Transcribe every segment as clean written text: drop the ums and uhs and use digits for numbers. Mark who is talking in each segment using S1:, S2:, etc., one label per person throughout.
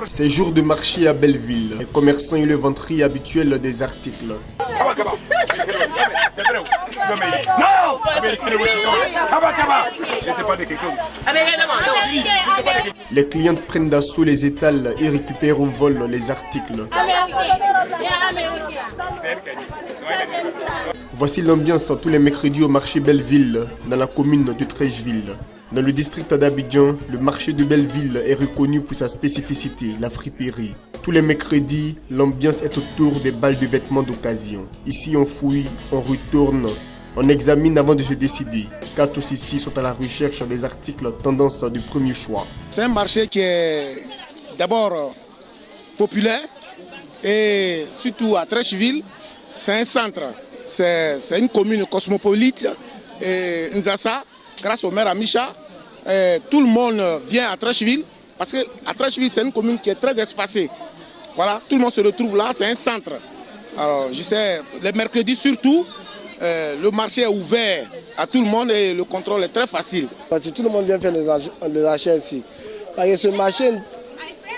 S1: Ces jours de marché à Belleville, les commerçants et le ventrier habituel des articles. Les clients prennent d'assaut les étals et récupèrent au vol les articles. Voici l'ambiance tous les mercredis au marché Belleville, dans la commune de Treichville. Dans le district d'Abidjan, le marché de Belleville est reconnu pour sa spécificité, la friperie. Tous les mercredis, l'ambiance est autour des balles de vêtements d'occasion. Ici, on fouille, on retourne, on examine avant de se décider. Car tous ici sont à la recherche des articles tendance du premier choix.
S2: C'est un marché qui est d'abord populaire et surtout à Treichville, c'est un centre. C'est une commune cosmopolite et Nzassa, grâce au maire Amicha, tout le monde vient à Treichville parce qu'à Treichville, c'est une commune qui est très espacée. Voilà, tout le monde se retrouve là, c'est un centre. Alors, je sais, les mercredis surtout, le marché est ouvert à tout le monde et le contrôle est très facile.
S3: Parce que tout le monde vient faire les achats ici. Parce que ce marché,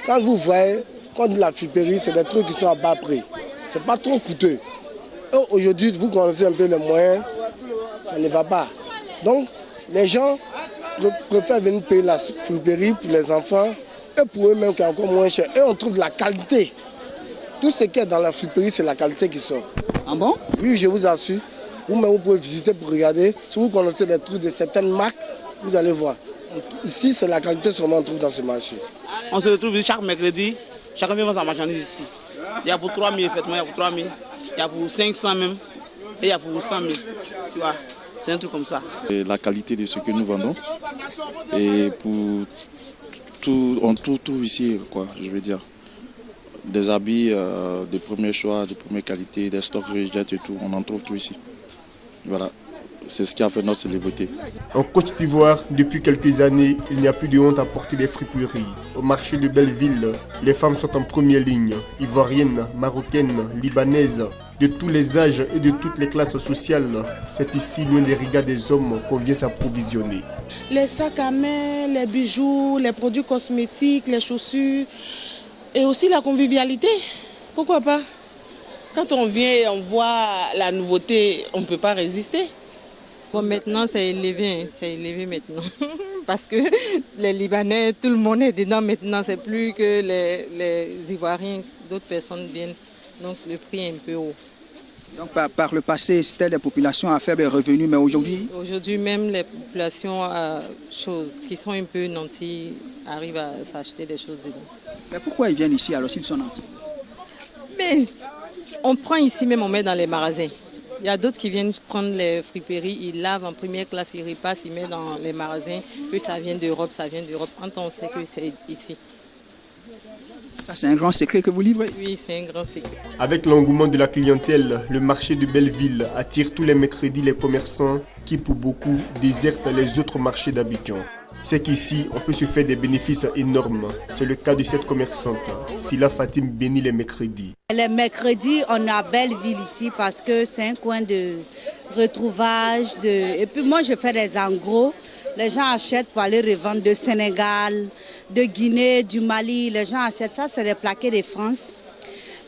S3: quand vous voyez, quand la friperie, c'est des trucs qui sont à bas prix. C'est pas trop coûteux. Aujourd'hui, vous connaissez un peu les moyens, ça ne va pas. Donc, les gens préfèrent venir payer la friperie pour les enfants et pour eux-mêmes qui est encore moins cher. Et on trouve de la qualité. Tout ce qui est dans la friperie, c'est la qualité qui sort.
S4: Ah bon?
S3: Oui, je vous assure. Vous-même, vous pouvez visiter pour regarder. Si vous connaissez des trucs de certaines marques, vous allez voir. Ici, c'est la qualité seulement qu'on trouve dans ce marché.
S4: On se retrouve chaque mercredi, chacun vient vendre sa marchandise ici. Il y a pour 3 000, effectivement, il y a pour 3 000. Il y a pour 500 même, et il y a pour 100 000, tu vois, c'est un truc comme ça.
S5: Et la qualité de ce que nous vendons, et pour tout ici, quoi, je veux dire, des habits de premier choix, de première qualité, des stocks végétaux et tout, on en trouve tout ici. Voilà, c'est ce qui a fait notre célébrité.
S1: En Côte d'Ivoire, depuis quelques années, il n'y a plus de honte à porter des friperies. Au marché de Belleville, les femmes sont en première ligne, ivoiriennes, marocaines, libanaises, de tous les âges et de toutes les classes sociales. C'est ici, loin des regards des hommes, qu'on vient s'approvisionner.
S6: Les sacs à main, les bijoux, les produits cosmétiques, les chaussures et aussi la convivialité. Pourquoi pas? Quand on vient et on voit la nouveauté, on ne peut pas résister.
S7: Bon, maintenant, c'est élevé maintenant. Parce que les Libanais, tout le monde est dedans maintenant. C'est plus que les Ivoiriens, d'autres personnes viennent. Donc, le prix est un peu haut.
S4: Donc, par le passé, c'était les populations à faible revenu, mais aujourd'hui?
S7: Aujourd'hui, même les populations qui sont un peu nantis arrivent à s'acheter des choses dedans.
S4: Mais pourquoi ils viennent ici alors s'ils sont nantis?
S7: Mais on prend ici même, on met dans les magasins. Il y a d'autres qui viennent prendre les friperies, ils lavent en première classe, ils repassent, ils mettent dans les magasins, puis ça vient d'Europe, Quand on sait que c'est ici.
S4: Ça, c'est un grand secret que vous livrez?
S7: Oui, c'est un grand secret.
S1: Avec l'engouement de la clientèle, le marché de Belleville attire tous les mercredis les commerçants qui, pour beaucoup, désertent les autres marchés d'Abidjan. C'est qu'ici, on peut se faire des bénéfices énormes. C'est le cas de cette commerçante. Sila Fatim bénit les mercredis.
S8: Les mercredis, on a Belleville ici parce que c'est un coin de retrouvage. Et puis moi, je fais des en gros. Les gens achètent pour aller revendre de Sénégal, de Guinée, du Mali. Les gens achètent ça, c'est des plaquets de France.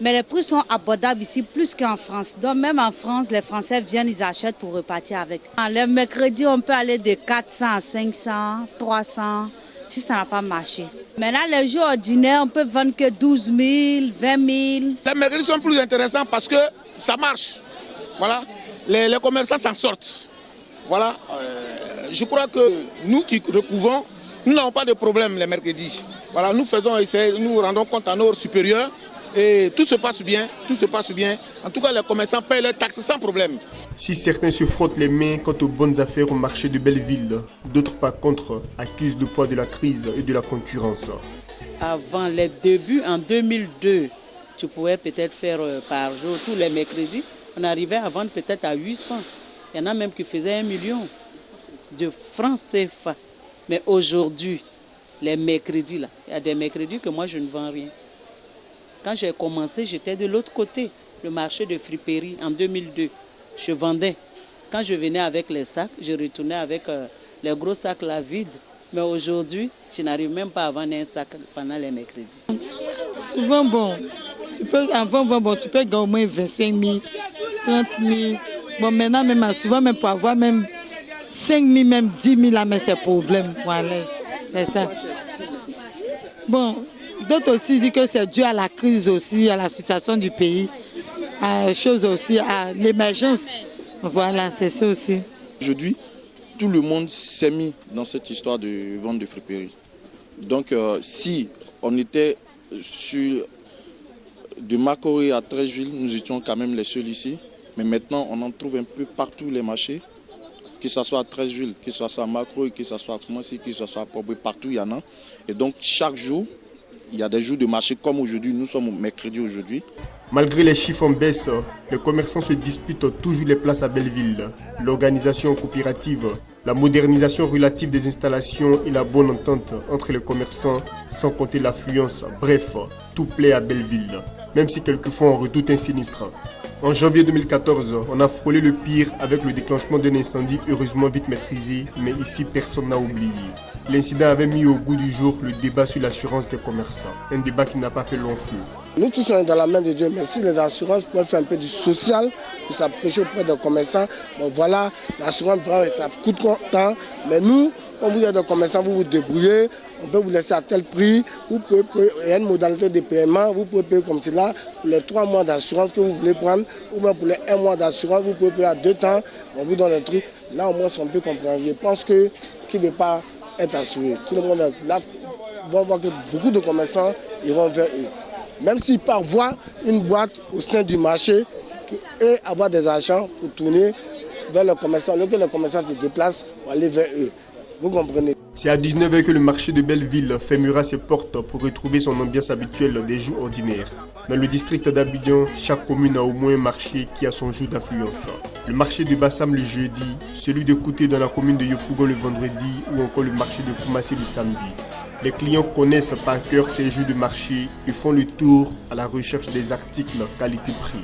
S8: Mais les prix sont abordables ici plus qu'en France. Donc même en France, les Français viennent, ils achètent pour repartir avec. Les mercredis, on peut aller de 400 à 500, 300, si ça n'a pas marché. Maintenant, les jours ordinaires, on peut vendre que 12 000, 20 000.
S2: Les mercredis sont plus intéressants parce que ça marche. Voilà, les commerçants s'en sortent. Voilà, je crois que nous qui recouvrons, nous n'avons pas de problème les mercredis. Voilà, nous rendons compte à nos supérieurs. Et tout se passe bien, En tout cas, les commerçants payent leurs taxes sans problème.
S1: Si certains se frottent les mains quant aux bonnes affaires au marché de Belleville, d'autres par contre accusent le poids de la crise et de la concurrence.
S9: Avant les débuts, en 2002, tu pouvais peut-être faire par jour, tous les mercredis, on arrivait à vendre peut-être à 800. Il y en a même qui faisaient 1 million de francs CFA. Mais aujourd'hui, les mercredis, là, il y a des mercredis que moi je ne vends rien. Quand j'ai commencé, j'étais de l'autre côté, le marché de friperie en 2002. Je vendais. Quand je venais avec les sacs, je retournais avec les gros sacs là vides. Mais aujourd'hui, je n'arrive même pas à vendre un sac pendant les mercredis.
S10: Souvent, tu peux gagner au moins 25 000, 30 000. Bon, maintenant, même souvent, même pour avoir même 5 000, même 10 000, là, mais c'est problème. Voilà, c'est ça. Bon, d'autres aussi disent que c'est dû à la crise aussi, à la situation du pays, à chose aussi, à l'émergence. Voilà, c'est ça aussi.
S5: Aujourd'hui, tout le monde s'est mis dans cette histoire de vente de friperie. Donc, si on était de Makori à Treichville, nous étions quand même les seuls ici. Mais maintenant, on en trouve un peu partout les marchés, que ce soit à Treichville, que ce soit à Makori, que ce soit à Koumassi, que ce soit à Pobé, partout il y en a. Et donc, chaque jour, il y a des jours de marché comme aujourd'hui. Nous sommes au mercredi aujourd'hui.
S1: Malgré les chiffres en baisse, les commerçants se disputent toujours les places à Belleville. L'organisation coopérative, la modernisation relative des installations et la bonne entente entre les commerçants, sans compter l'affluence. Bref, tout plaît à Belleville, même si quelquefois on redoute un sinistre. En janvier 2014, on a frôlé le pire avec le déclenchement d'un incendie heureusement vite maîtrisé, mais ici personne n'a oublié. L'incident avait mis au goût du jour le débat sur l'assurance des commerçants, un débat qui n'a pas fait long feu.
S3: Nous tous sommes dans la main de Dieu, mais si les assurances peuvent faire un peu du social, pour s'approcher auprès des commerçants, bon voilà, l'assurance ça coûte temps, mais nous, quand vous êtes des commerçants, vous vous débrouillez, on peut vous laisser à tel prix, vous pouvez payer, il y a une modalité de paiement, vous pouvez payer comme cela, pour les 3 mois d'assurance que vous voulez prendre, ou bien pour les 1 mois d'assurance, vous pouvez payer à 2 temps, on vous donne un truc, là au moins on peut comprendre. Je pense qu'il ne veut pas être assuré. Tout le monde là, va voir que beaucoup de commerçants iront vers eux. Même s'ils peuvent voir une boîte au sein du marché et avoir des agents pour tourner vers le commerçant, alors que le commerçant se déplace pour aller vers eux. Vous comprenez?
S1: C'est à 19h que le marché de Belleville fermera ses portes pour retrouver son ambiance habituelle des jours ordinaires. Dans le district d'Abidjan, chaque commune a au moins un marché qui a son jour d'affluence. Le marché de Bassam le jeudi, celui de Kouté dans la commune de Yopougon le vendredi ou encore le marché de Koumassi le samedi. Les clients connaissent par cœur ces jours de marché et font le tour à la recherche des articles qualité-prix.